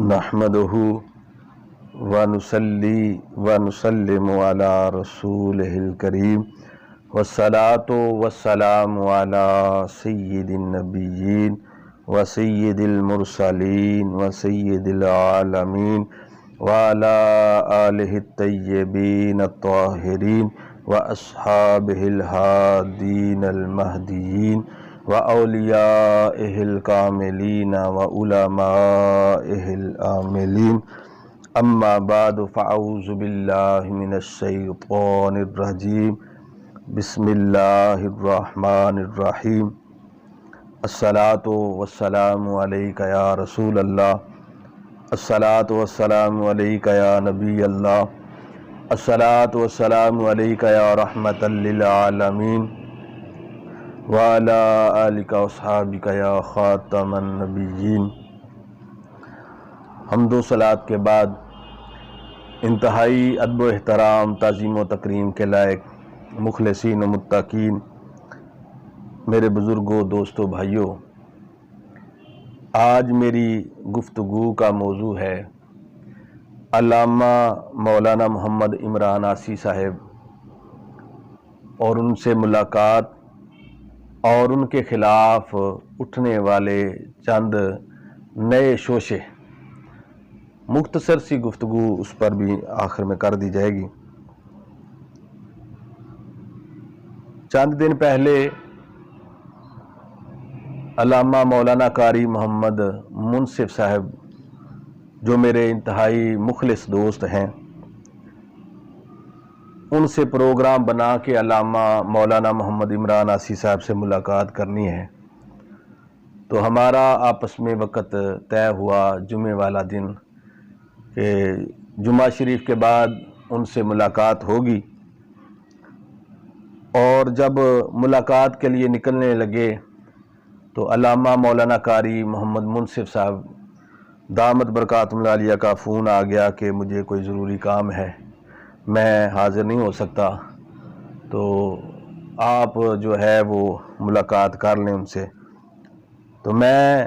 نحمدہ ونصلی ونسلم علی رسولہ الکریم والصلاة والسلام علی سید النبیین وسید المرسلین وسید العالمین وعلی آلہ الطیبین الطاہرین واصحابہ الہادین المہدیین وأولیائہ الکاملین وعلمائہ العاملین اما بعد فاعوذ باللہ من الشیطان الرجیم بسم اللہ الرحمن الرحیم الصلاة والسلام علیک یا رسول اللہ، الصلاة والسلام علیک یا نبی اللہ، الصلاة والسلام علیک یا رحمۃ للعالمین وعلى آلک واصحابک یا خاتم النبیین۔ حمد و صلوات کے بعد انتہائی ادب و احترام، تعظیم و تکریم کے لائق مخلصین و متقین میرے بزرگوں، دوستوں، بھائیوں، آج میری گفتگو کا موضوع ہے علامہ مولانا محمد عمران عاصی صاحب اور ان سے ملاقات اور ان کے خلاف اٹھنے والے چند نئے شوشے۔ مختصر سی گفتگو اس پر بھی آخر میں کر دی جائے گی۔ چند دن پہلے علامہ مولانا قاری محمد منصف صاحب، جو میرے انتہائی مخلص دوست ہیں، ان سے پروگرام بنا کے علامہ مولانا محمد عمران عاصی صاحب سے ملاقات کرنی ہے، تو ہمارا آپس میں وقت طے ہوا جمعے والا دن کہ جمعہ شریف کے بعد ان سے ملاقات ہوگی۔ اور جب ملاقات کے لیے نکلنے لگے تو علامہ مولانا قاری محمد منصف صاحب دامت برکاتہ اللہ علیہ کا فون آ گیا کہ مجھے کوئی ضروری کام ہے، میں حاضر نہیں ہو سکتا، تو آپ جو ہے وہ ملاقات کر لیں ان سے۔ تو میں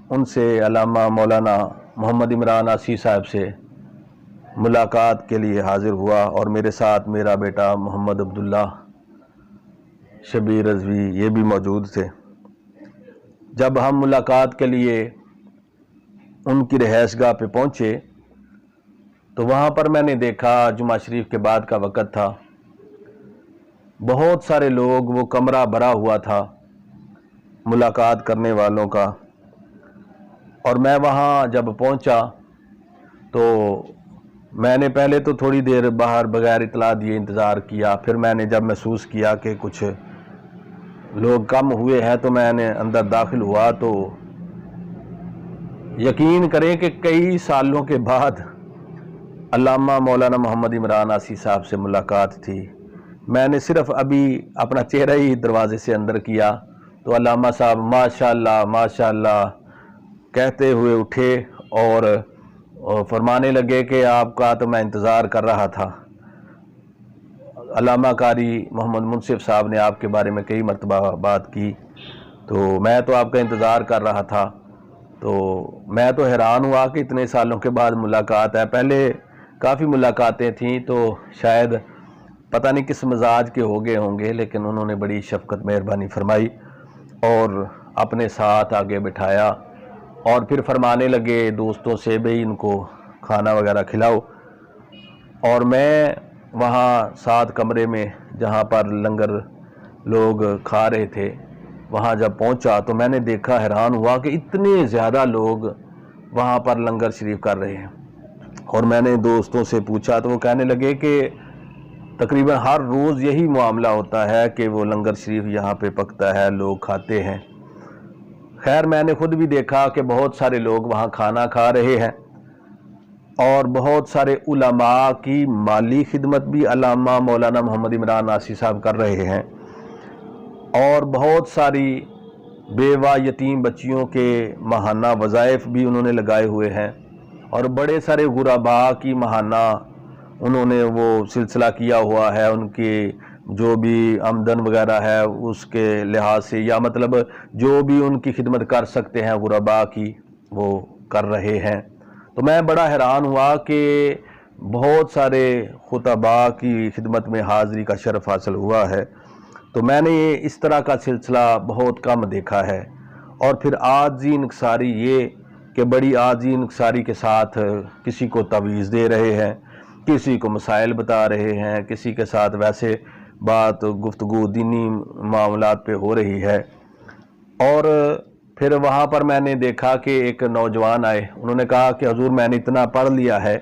ان سے علامہ مولانا محمد عمران عاصی صاحب سے ملاقات کے لیے حاضر ہوا، اور میرے ساتھ میرا بیٹا محمد عبداللہ شبیر رضوی یہ بھی موجود تھے۔ جب ہم ملاقات کے لیے ان کی رہائش گاہ پہ پہنچے تو وہاں پر میں نے دیکھا، جمعہ شریف کے بعد کا وقت تھا، بہت سارے لوگ، وہ کمرہ بھرا ہوا تھا ملاقات کرنے والوں کا۔ اور میں وہاں جب پہنچا تو میں نے پہلے تو تھوڑی دیر باہر بغیر اطلاع دیے انتظار کیا، پھر میں نے جب محسوس کیا کہ کچھ لوگ کم ہوئے ہیں تو میں نے اندر داخل ہوا، تو یقین کریں کہ کئی سالوں کے بعد علامہ مولانا محمد عمران عاصی صاحب سے ملاقات تھی۔ میں نے صرف ابھی اپنا چہرہ ہی دروازے سے اندر کیا تو علامہ صاحب ماشاءاللہ ماشاءاللہ کہتے ہوئے اٹھے اور فرمانے لگے کہ آپ کا تو میں انتظار کر رہا تھا۔ علامہ قاری محمد منصف صاحب نے آپ کے بارے میں کئی مرتبہ بات کی، تو میں تو آپ کا انتظار کر رہا تھا۔ تو میں تو حیران ہوا کہ اتنے سالوں کے بعد ملاقات ہے۔ پہلے کافی ملاقاتیں تھیں تو شاید پتہ نہیں کس مزاج کے ہو گئے ہوں گے، لیکن انہوں نے بڑی شفقت مہربانی فرمائی اور اپنے ساتھ آگے بٹھایا، اور پھر فرمانے لگے دوستوں سے بھئی ان کو کھانا وغیرہ کھلاؤ۔ اور میں وہاں ساتھ کمرے میں جہاں پر لنگر لوگ کھا رہے تھے وہاں جب پہنچا تو میں نے دیکھا، حیران ہوا کہ اتنے زیادہ لوگ وہاں پر لنگر شریف کر رہے ہیں۔ اور میں نے دوستوں سے پوچھا تو وہ کہنے لگے کہ تقریباً ہر روز یہی معاملہ ہوتا ہے کہ وہ لنگر شریف یہاں پہ پکتا ہے، لوگ کھاتے ہیں۔ خیر میں نے خود بھی دیکھا کہ بہت سارے لوگ وہاں کھانا کھا رہے ہیں، اور بہت سارے علماء کی مالی خدمت بھی علامہ مولانا محمد عمران عاصی صاحب کر رہے ہیں، اور بہت ساری بیوہ یتیم بچیوں کے ماہانہ وظائف بھی انہوں نے لگائے ہوئے ہیں، اور بڑے سارے غرباء کی ماہانہ انہوں نے وہ سلسلہ کیا ہوا ہے، ان کی جو بھی آمدن وغیرہ ہے اس کے لحاظ سے، یا مطلب جو بھی ان کی خدمت کر سکتے ہیں غرباء کی وہ کر رہے ہیں۔ تو میں بڑا حیران ہوا کہ بہت سارے خطباء کی خدمت میں حاضری کا شرف حاصل ہوا ہے، تو میں نے اس طرح کا سلسلہ بہت کم دیکھا ہے۔ اور پھر عاجزی انکساری، یہ کہ بڑی عاجزی انکساری کے ساتھ کسی کو تعویذ دے رہے ہیں، کسی کو مسائل بتا رہے ہیں، کسی کے ساتھ ویسے بات گفتگو دینی معاملات پہ ہو رہی ہے۔ اور پھر وہاں پر میں نے دیکھا کہ ایک نوجوان آئے، انہوں نے کہا کہ حضور میں نے اتنا پڑھ لیا ہے،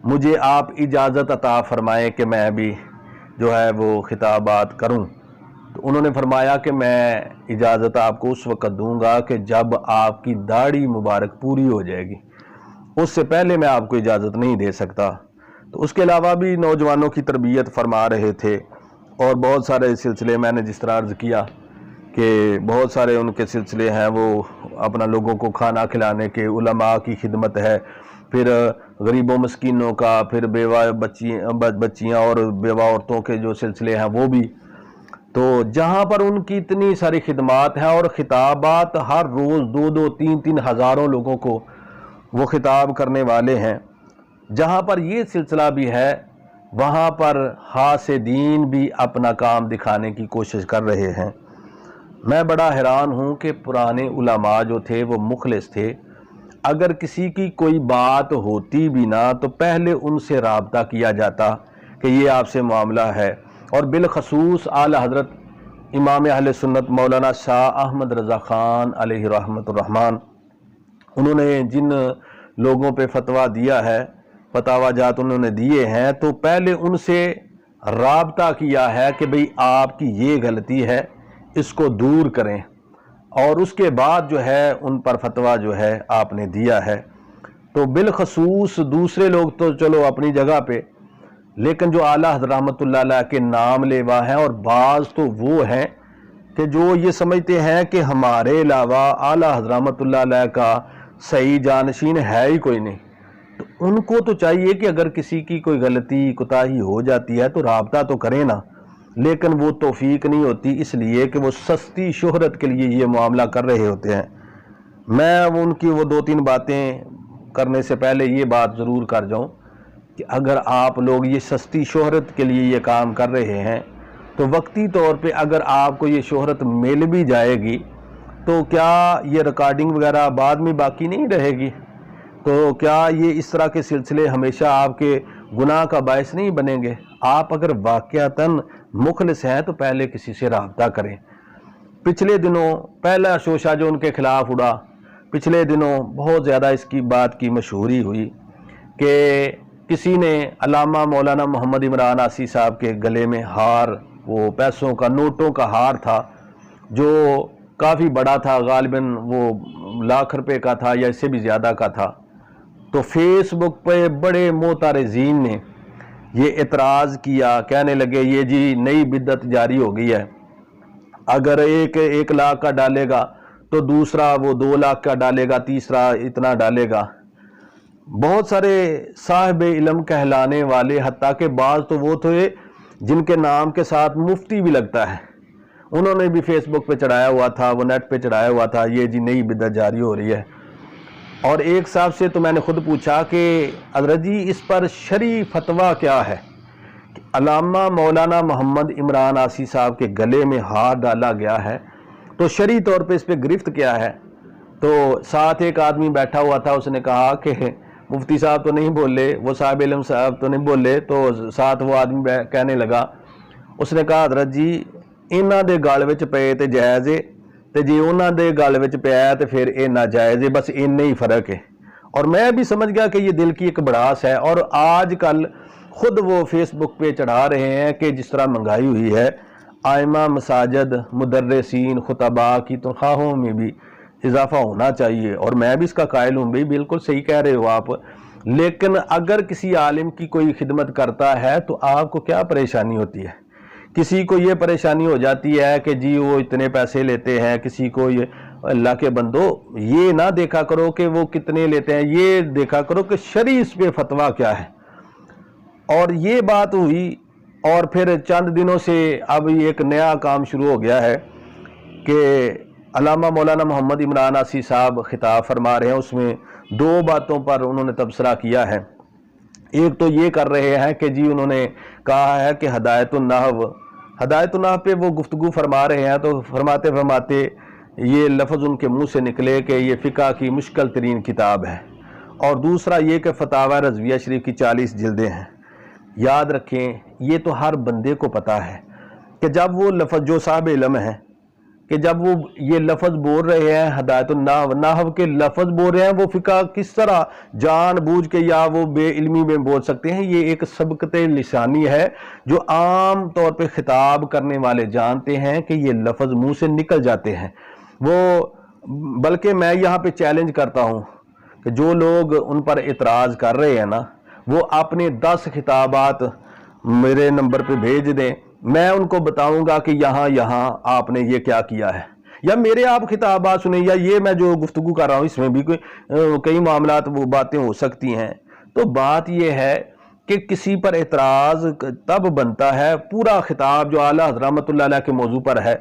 مجھے آپ اجازت عطا فرمائیں کہ میں بھی جو ہے وہ خطابات کروں۔ تو انہوں نے فرمایا کہ میں اجازت آپ کو اس وقت دوں گا کہ جب آپ کی داڑھی مبارک پوری ہو جائے گی، اس سے پہلے میں آپ کو اجازت نہیں دے سکتا۔ تو اس کے علاوہ بھی نوجوانوں کی تربیت فرما رہے تھے، اور بہت سارے سلسلے میں نے جس طرح عرض کیا کہ بہت سارے ان کے سلسلے ہیں، وہ اپنا لوگوں کو کھانا کھلانے کے، علماء کی خدمت ہے، پھر غریبوں مسکینوں کا، پھر بیوہ بچیاں اور بیوہ عورتوں کے جو سلسلے ہیں وہ بھی۔ تو جہاں پر ان کی اتنی ساری خدمات ہیں اور خطابات ہر روز 2-2 3-3 ہزاروں لوگوں کو وہ خطاب کرنے والے ہیں، جہاں پر یہ سلسلہ بھی ہے وہاں پر حاسدین بھی اپنا کام دکھانے کی کوشش کر رہے ہیں۔ میں بڑا حیران ہوں کہ پرانے علماء جو تھے وہ مخلص تھے، اگر کسی کی کوئی بات ہوتی بھی نہ تو پہلے ان سے رابطہ کیا جاتا کہ یہ آپ سے معاملہ ہے۔ اور بالخصوص اعلی حضرت امام اہل سنت مولانا شاہ احمد رضا خان علیہ رحمت الرحمن، انہوں نے جن لوگوں پہ فتویٰ دیا ہے، فتاوی جات انہوں نے دیے ہیں، تو پہلے ان سے رابطہ کیا ہے کہ بھئی آپ کی یہ غلطی ہے، اس کو دور کریں، اور اس کے بعد جو ہے ان پر فتویٰ جو ہے آپ نے دیا ہے۔ تو بالخصوص دوسرے لوگ تو چلو اپنی جگہ پہ، لیکن جو اعلیٰ حضرت رحمۃ اللہ علیہ کے نام لیوا ہیں، اور بعض تو وہ ہیں کہ جو یہ سمجھتے ہیں کہ ہمارے علاوہ اعلیٰ حضرت رحمۃ اللہ علیہ کا صحیح جانشین ہے ہی کوئی نہیں، تو ان کو تو چاہیے کہ اگر کسی کی کوئی غلطی کوتاہی ہو جاتی ہے تو رابطہ تو کریں نا، لیکن وہ توفیق نہیں ہوتی، اس لیے کہ وہ سستی شہرت کے لیے یہ معاملہ کر رہے ہوتے ہیں۔ میں ان کی وہ 2-3 باتیں کرنے سے پہلے یہ بات ضرور کر جاؤں کہ اگر آپ لوگ یہ سستی شہرت کے لیے یہ کام کر رہے ہیں تو وقتی طور پہ اگر آپ کو یہ شہرت مل بھی جائے گی تو کیا یہ ریکارڈنگ وغیرہ بعد میں باقی نہیں رہے گی؟ تو کیا یہ اس طرح کے سلسلے ہمیشہ آپ کے گناہ کا باعث نہیں بنیں گے؟ آپ اگر واقعتاً مخلص ہیں تو پہلے کسی سے رابطہ کریں۔ پچھلے دنوں پہلا شوشہ جو ان کے خلاف اڑا، پچھلے دنوں بہت زیادہ اس کی بات کی مشہوری ہوئی کہ کسی نے علامہ مولانا محمد عمران عاصی صاحب کے گلے میں ہار، وہ پیسوں کا، نوٹوں کا ہار تھا جو کافی بڑا تھا، غالباً وہ لاکھ روپے کا تھا یا اس سے بھی زیادہ کا تھا۔ تو فیس بک پہ بڑے معترضین نے یہ اعتراض کیا، کہنے لگے یہ جی نئی بدعت جاری ہو گئی ہے، اگر ایک لاکھ کا ڈالے گا تو دوسرا وہ 2 لاکھ کا ڈالے گا، تیسرا اتنا ڈالے گا۔ بہت سارے صاحب علم کہلانے والے، حتیٰ کہ بعض تو وہ تھے جن کے نام کے ساتھ مفتی بھی لگتا ہے، انہوں نے بھی فیس بک پہ چڑھایا ہوا تھا، وہ نیٹ پہ چڑھایا ہوا تھا یہ جی نئی بدعت جاری ہو رہی ہے۔ اور ایک صاحب سے تو میں نے خود پوچھا کہ حضرت جی اس پر شرعی فتویٰ کیا ہے کہ علامہ مولانا محمد عمران عاصی صاحب کے گلے میں ہار ڈالا گیا ہے، تو شرعی طور پہ اس پہ گرفت کیا ہے؟ تو ساتھ ایک آدمی بیٹھا ہوا تھا، اس نے کہا کہ مفتی صاحب تو نہیں بولے، وہ صاحب علم صاحب تو نہیں بولے، تو ساتھ وہ آدمی کہنے لگا، اس نے کہا حضرت جی انہاں دے گل وچ پئے تے جائز ہے، تے جی انہاں دے گل وچ پیا تے پھر یہ ناجائز ہے، بس اتنا ہی فرق ہے۔ اور میں بھی سمجھ گیا کہ یہ دل کی ایک بڑاس ہے، اور آج کل خود وہ فیس بک پہ چڑھا رہے ہیں کہ جس طرح مہنگائی ہوئی ہے، ائمہ مساجد، مدرسین، خطباء کی تنخواہوں میں بھی اضافہ ہونا چاہیے، اور میں بھی اس کا قائل ہوں، بھی بالکل صحیح کہہ رہے ہو آپ، لیکن اگر کسی عالم کی کوئی خدمت کرتا ہے تو آپ کو کیا پریشانی ہوتی ہے؟ کسی کو یہ پریشانی ہو جاتی ہے کہ جی وہ اتنے پیسے لیتے ہیں، کسی کو یہ اللہ کے بندو یہ نہ دیکھا کرو کہ وہ کتنے لیتے ہیں، یہ دیکھا کرو کہ شرعی اس پہ فتویٰ کیا ہے۔ اور یہ بات ہوئی، اور پھر چند دنوں سے اب ایک نیا کام شروع ہو گیا ہے کہ علامہ مولانا محمد عمران عاصی صاحب خطاب فرما رہے ہیں، اس میں دو باتوں پر انہوں نے تبصرہ کیا ہے۔ ایک تو یہ کر رہے ہیں کہ جی انہوں نے کہا ہے کہ ہدایت النحو پہ وہ گفتگو فرما رہے ہیں، تو فرماتے یہ لفظ ان کے منہ سے نکلے کہ یہ فقہ کی مشکل ترین کتاب ہے، اور دوسرا یہ کہ فتاوی رضویہ شریف کی 40 جلدیں ہیں۔ یاد رکھیں یہ تو ہر بندے کو پتا ہے کہ جب وہ لفظ جو صاحب علم ہیں کہ جب وہ یہ لفظ بول رہے ہیں ہدایت النحو کے لفظ بول رہے ہیں، وہ فقہ کس طرح جان بوجھ کے یا وہ بے علمی میں بول سکتے ہیں؟ یہ ایک سبقت لسانی ہے جو عام طور پہ خطاب کرنے والے جانتے ہیں کہ یہ لفظ منہ سے نکل جاتے ہیں۔ بلکہ میں یہاں پہ چیلنج کرتا ہوں کہ جو لوگ ان پر اعتراض کر رہے ہیں نا، وہ اپنے 10 خطابات میرے نمبر پہ بھیج دیں، میں ان کو بتاؤں گا کہ یہاں آپ نے یہ کیا کیا ہے، یا میرے آپ خطابات سنیں، یا یہ میں جو گفتگو کر رہا ہوں اس میں بھی کئی معاملات وہ باتیں ہو سکتی ہیں۔ تو بات یہ ہے کہ کسی پر اعتراض تب بنتا ہے، پورا خطاب جو اعلیٰ حضرت رحمۃ اللہ علیہ کے موضوع پر ہے،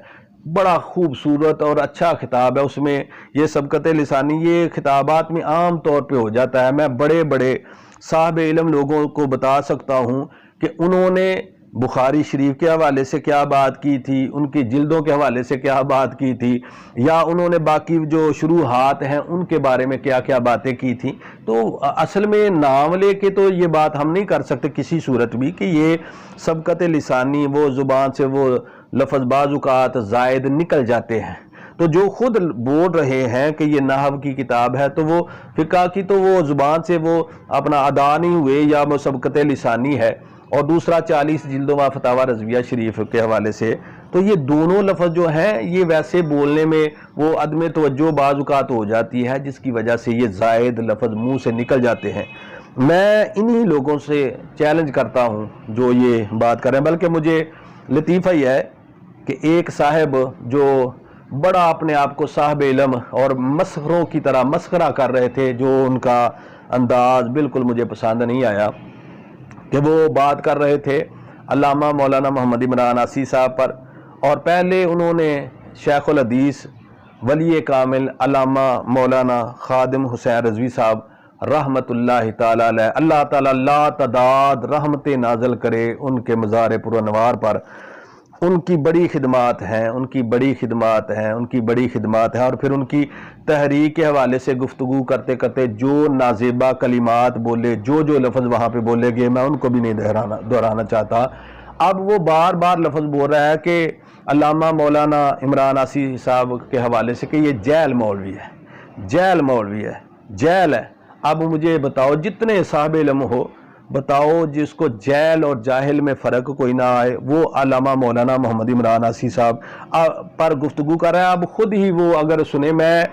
بڑا خوبصورت اور اچھا خطاب ہے، اس میں یہ سبقت لسانی یہ خطابات میں عام طور پہ ہو جاتا ہے۔ میں بڑے بڑے صاحب علم لوگوں کو بتا سکتا ہوں کہ انہوں نے بخاری شریف کے حوالے سے کیا بات کی تھی، ان کی جلدوں کے حوالے سے کیا بات کی تھی، یا انہوں نے باقی جو شروحات ہیں ان کے بارے میں کیا کیا باتیں کی تھیں۔ تو اصل میں نام لے کے تو یہ بات ہم نہیں کر سکتے کسی صورت بھی کہ یہ سبقت لسانی وہ زبان سے وہ لفظ بعض اوقات زائد نکل جاتے ہیں۔ تو جو خود بول رہے ہیں کہ یہ نحو کی کتاب ہے، تو وہ فقہ کی تو وہ زبان سے وہ اپنا ادا نہیں ہوئے، یا وہ سبقت لسانی ہے، اور دوسرا 40 جلدوں و فتاوی رضویہ شریف کے حوالے سے۔ تو یہ دونوں لفظ جو ہیں یہ ویسے بولنے میں وہ عدم توجہ بعض اوقات ہو جاتی ہے، جس کی وجہ سے یہ زائد لفظ منہ سے نکل جاتے ہیں۔ میں انہی لوگوں سے چیلنج کرتا ہوں جو یہ بات کر رہے ہیں۔ بلکہ مجھے لطیفہ ہی ہے کہ ایک صاحب جو بڑا اپنے آپ کو صاحب علم اور مسخروں کی طرح مسخرہ کر رہے تھے، جو ان کا انداز بالکل مجھے پسند نہیں آیا، کہ وہ بات کر رہے تھے علامہ مولانا محمد عمران عاصی صاحب پر، اور پہلے انہوں نے شیخ الحدیث ولی کامل علامہ مولانا خادم حسین رضوی صاحب رحمت اللہ تعالی علیہ، اللہ تعالیٰ لا تعداد رحمت نازل کرے ان کے مزار پرانوار پر، ان کی بڑی خدمات ہیں، اور پھر ان کی تحریک کے حوالے سے گفتگو کرتے کرتے جو نازیبہ کلمات بولے، جو لفظ وہاں پہ بولے گئے، میں ان کو بھی نہیں دہرانا چاہتا۔ اب وہ بار بار لفظ بول رہا ہے کہ علامہ مولانا عمران عاصی صاحب کے حوالے سے کہ یہ جیل مولوی ہے، جیل ہے۔ اب مجھے بتاؤ، جتنے صاحب علم ہو بتاؤ جس کو جیل اور جاہل میں فرق کوئی نہ آئے، وہ علامہ مولانا محمد عمران عاصی صاحب پر گفتگو کر رہا ہے۔ اب خود ہی وہ اگر سنے، میں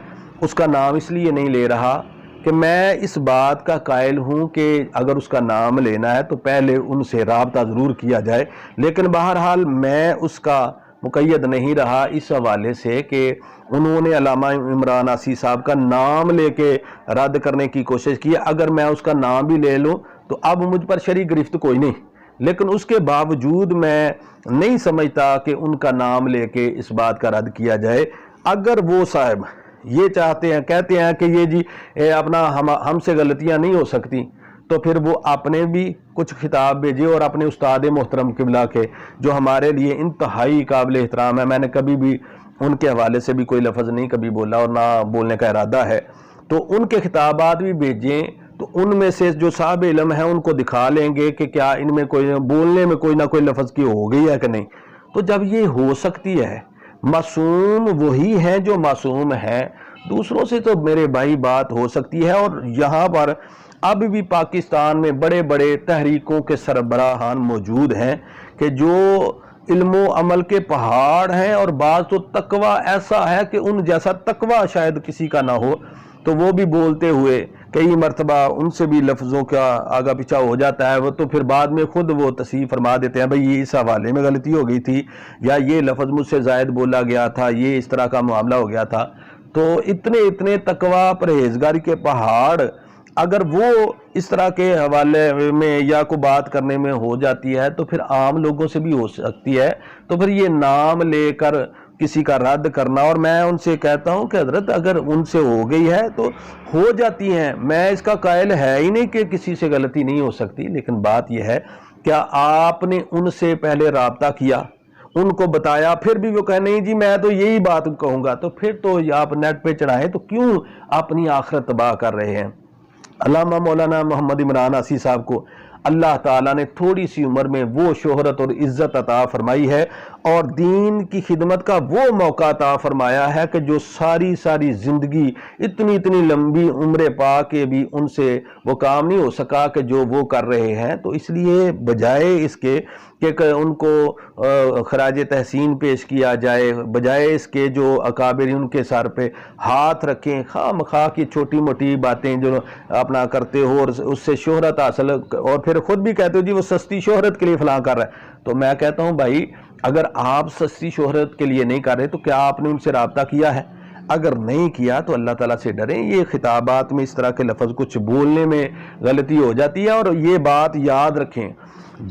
اس کا نام اس لیے نہیں لے رہا کہ میں اس بات کا قائل ہوں کہ اگر اس کا نام لینا ہے تو پہلے ان سے رابطہ ضرور کیا جائے، لیکن بہرحال میں اس کا مقید نہیں رہا اس حوالے سے کہ انہوں نے علامہ عمران عاصی صاحب کا نام لے کے رد کرنے کی کوشش کی۔ اگر میں اس کا نام بھی لے لوں تو اب مجھ پر شرعی گرفت کوئی نہیں، لیکن اس کے باوجود میں نہیں سمجھتا کہ ان کا نام لے کے اس بات کا رد کیا جائے۔ اگر وہ صاحب یہ چاہتے ہیں، کہتے ہیں کہ یہ جی اپنا ہم سے غلطیاں نہیں ہو سکتی، تو پھر وہ اپنے بھی کچھ خطاب بھیجے، اور اپنے استاد محترم قبلہ کے جو ہمارے لیے انتہائی قابل احترام ہے، میں نے کبھی بھی ان کے حوالے سے بھی کوئی لفظ نہیں کبھی بولا اور نہ بولنے کا ارادہ ہے، تو ان کے خطابات بھی بھیجیں، تو ان میں سے جو صاحب علم ہیں ان کو دکھا لیں گے کہ کیا ان میں کوئی بولنے میں کوئی نہ کوئی لفظ کی ہو گئی ہے کہ نہیں۔ تو جب یہ ہو سکتی ہے، معصوم وہی ہیں جو معصوم ہیں، دوسروں سے تو میرے بھائی بات ہو سکتی ہے۔ اور یہاں پر اب بھی پاکستان میں بڑے بڑے تحریکوں کے سربراہان موجود ہیں کہ جو علم و عمل کے پہاڑ ہیں، اور بعض تو تقوی ایسا ہے کہ ان جیسا تقوی شاید کسی کا نہ ہو، تو وہ بھی بولتے ہوئے کئی مرتبہ ان سے بھی لفظوں کا آگا پیچھا ہو جاتا ہے، وہ تو پھر بعد میں خود وہ تصحیح فرما دیتے ہیں، بھئی یہ اس حوالے میں غلطی ہو گئی تھی، یا یہ لفظ مجھ سے زائد بولا گیا تھا، یہ اس طرح کا معاملہ ہو گیا تھا۔ تو اتنے تقوی پرہیزگاری کے پہاڑ اگر وہ اس طرح کے حوالے میں یا کوئی بات کرنے میں ہو جاتی ہے، تو پھر عام لوگوں سے بھی ہو سکتی ہے۔ تو پھر یہ نام لے کر کسی کا رد کرنا، اور میں ان سے کہتا ہوں کہ حضرت اگر ان سے ہو گئی ہے تو ہو جاتی ہیں، میں اس کا قائل ہے ہی نہیں کہ کسی سے غلطی نہیں ہو سکتی، لیکن بات یہ ہے کیا آپ نے ان سے پہلے رابطہ کیا، ان کو بتایا، پھر بھی وہ کہے نہیں جی میں تو یہی بات کہوں گا، تو پھر تو آپ نیٹ پہ چڑھائیں، تو کیوں اپنی آخرت تباہ کر رہے ہیں؟ علامہ مولانا محمد عمران عاصی صاحب کو اللہ تعالیٰ نے تھوڑی سی عمر میں وہ شہرت اور عزت عطا فرمائی ہے اور دین کی خدمت کا وہ موقع عطا فرمایا ہے کہ جو ساری زندگی اتنی لمبی عمر پا کے بھی ان سے وہ کام نہیں ہو سکا کہ جو وہ کر رہے ہیں۔ تو اس لیے بجائے اس کے کہ ان کو خراج تحسین پیش کیا جائے، بجائے اس کے جو اکابر ان کے سر پہ ہاتھ رکھیں، خواہ مخواہ کی چھوٹی موٹی باتیں جو اپنا کرتے ہو اور اس سے شہرت حاصل، اور پھر خود بھی کہتے ہو جی وہ سستی شہرت کے لیے فلاں کر رہا ہے، تو میں کہتا ہوں بھائی اگر آپ سستی شہرت کے لیے نہیں کر رہے تو کیا آپ نے ان سے رابطہ کیا ہے؟ اگر نہیں کیا تو اللہ تعالیٰ سے ڈریں۔ یہ خطابات میں اس طرح کے لفظ کچھ بولنے میں غلطی ہو جاتی ہے، اور یہ بات یاد رکھیں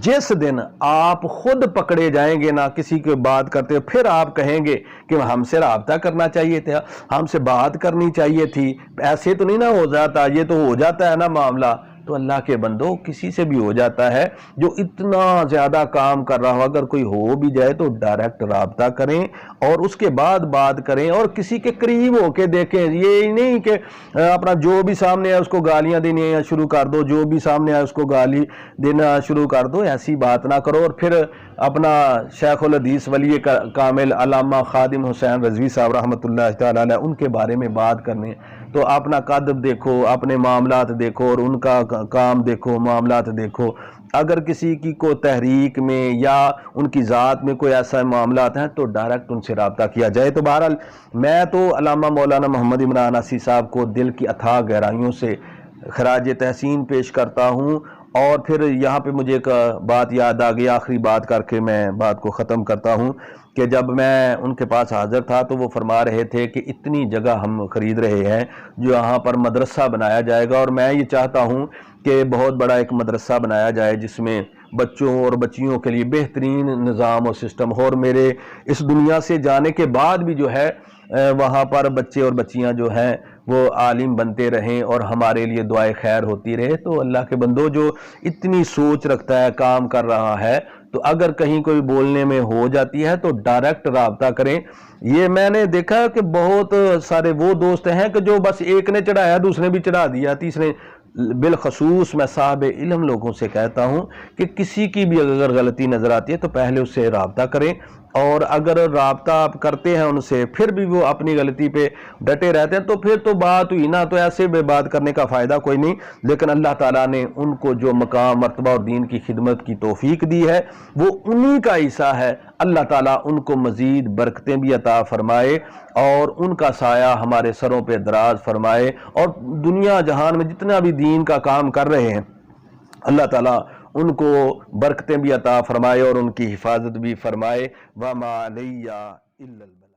جس دن آپ خود پکڑے جائیں گے نا کسی کی بات کرتے ہو، پھر آپ کہیں گے کہ ہم سے رابطہ کرنا چاہیے تھا، ہم سے بات کرنی چاہیے تھی، ایسے تو نہیں نہ ہو جاتا، یہ تو ہو جاتا ہے نا معاملہ۔ تو اللہ کے بندو کسی سے بھی ہو جاتا ہے جو اتنا زیادہ کام کر رہا ہو، اگر کوئی ہو بھی جائے تو ڈائریکٹ رابطہ کریں اور اس کے بعد بات کریں، اور کسی کے قریب ہو کے دیکھیں، یہ نہیں کہ اپنا جو بھی سامنے آئے اس کو گالیاں دینی شروع کر دو، جو بھی سامنے آئے اس کو گالی دینا شروع کر دو، ایسی بات نہ کرو۔ اور پھر اپنا شیخ الحدیث ولی کامل علامہ خادم حسین رضوی صاحب رحمۃ اللہ تعالی علیہ، ان کے بارے میں بات کرنے تو اپنا قدب دیکھو، اپنے معاملات دیکھو اور ان کا کام دیکھو، معاملات دیکھو۔ اگر کسی کی کو تحریک میں یا ان کی ذات میں کوئی ایسا معاملات ہیں تو ڈائریکٹ ان سے رابطہ کیا جائے۔ تو بہرحال میں تو علامہ مولانا محمد عمران عاصی صاحب کو دل کی اتھاہ گہرائیوں سے خراج تحسین پیش کرتا ہوں۔ اور پھر یہاں پہ مجھے ایک بات یاد آ گئی، آخری بات کر کے میں بات کو ختم کرتا ہوں کہ جب میں ان کے پاس حاضر تھا تو وہ فرما رہے تھے کہ اتنی جگہ ہم خرید رہے ہیں جو یہاں پر مدرسہ بنایا جائے گا، اور میں یہ چاہتا ہوں کہ بہت بڑا ایک مدرسہ بنایا جائے جس میں بچوں اور بچیوں کے لیے بہترین نظام اور سسٹم ہو، اور میرے اس دنیا سے جانے کے بعد بھی جو ہے وہاں پر بچے اور بچیاں جو ہیں وہ عالم بنتے رہیں اور ہمارے لیے دعائے خیر ہوتی رہے۔ تو اللہ کے بندو جو اتنی سوچ رکھتا ہے، کام کر رہا ہے، تو اگر کہیں کوئی بولنے میں ہو جاتی ہے تو ڈائریکٹ رابطہ کریں۔ یہ میں نے دیکھا کہ بہت سارے وہ دوست ہیں کہ جو بس ایک نے چڑھایا دوسرے بھی چڑھا دیا، تیسرے، بالخصوص میں صاحب علم لوگوں سے کہتا ہوں کہ کسی کی بھی اگر غلطی نظر آتی ہے تو پہلے اس سے رابطہ کریں، اور اگر رابطہ آپ کرتے ہیں ان سے پھر بھی وہ اپنی غلطی پہ ڈٹے رہتے ہیں تو پھر تو بات ہوئی نا، تو ایسے بے بات کرنے کا فائدہ کوئی نہیں۔ لیکن اللہ تعالیٰ نے ان کو جو مقام، مرتبہ اور دین کی خدمت کی توفیق دی ہے وہ انہی کا حصہ ہے۔ اللہ تعالیٰ ان کو مزید برکتیں بھی عطا فرمائے اور ان کا سایہ ہمارے سروں پہ دراز فرمائے، اور دنیا جہان میں جتنا بھی دین کا کام کر رہے ہیں اللہ تعالیٰ ان کو برکتیں بھی عطا فرمائے اور ان کی حفاظت بھی فرمائے۔ وَمَا عَلَيَّ إِلَّا الْبَلَاغُ۔